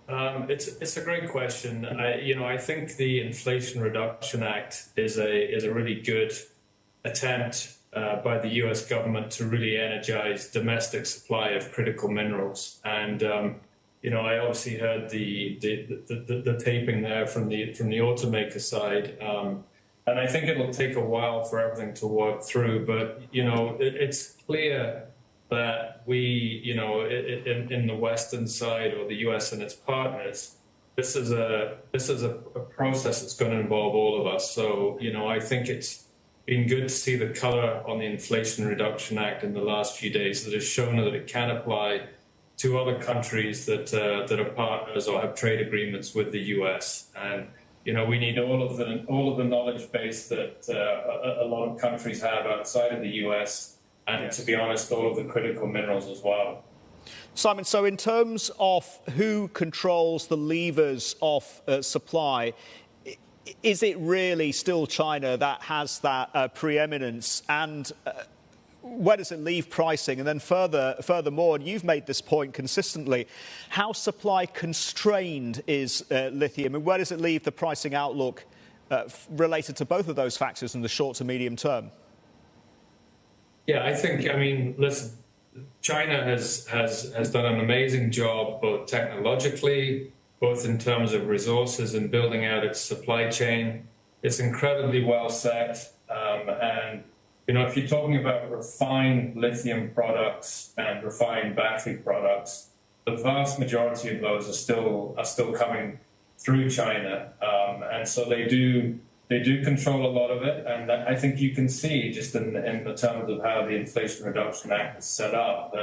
It's a great question. I think the Inflation Reduction Act is a really good attempt by the U.S. government to really energize domestic supply of critical minerals. And I obviously heard the taping there from the automaker side, and I think it'll take a while for everything to work through. But it's clear that we, in the Western side, or the U.S. and its partners, this is a process that's going to involve all of us. So I think it's been good to see the color on the Inflation Reduction Act in the last few days that has shown that it can apply to other countries that are partners or have trade agreements with the U.S. And we need all of the knowledge base that a lot of countries have outside of the U.S. and, to be honest, all of the critical minerals as well. Simon, so in terms of who controls the levers of supply, is it really still China that has that preeminence? And where does it leave pricing? And then furthermore, and you've made this point consistently, how supply constrained is lithium, and where does it leave the pricing outlook related to both of those factors in the short to medium term? Yeah, listen, China has done an amazing job, both technologically, both in terms of resources and building out its supply chain. It's incredibly well set. And if you're talking about refined lithium products and refined battery products, the vast majority of those are still coming through China. And so they do control a lot of it. And I think you can see just in the terms of how the Inflation Reduction Act is set up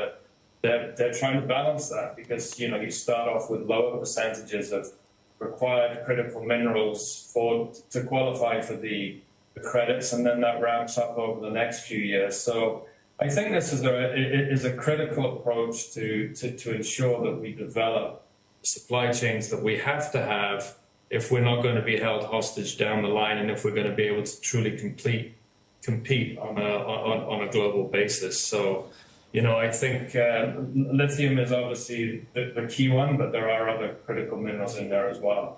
that they're trying to balance that, because you start off with lower percentages of required critical minerals to qualify for the credits, and then that ramps up over the next few years. So I think this is a critical approach to ensure that we develop supply chains that we have to have if we're not going to be held hostage down the line, and if we're going to be able to truly compete on a global basis. So I think lithium is obviously the key one, but there are other critical minerals in there as well.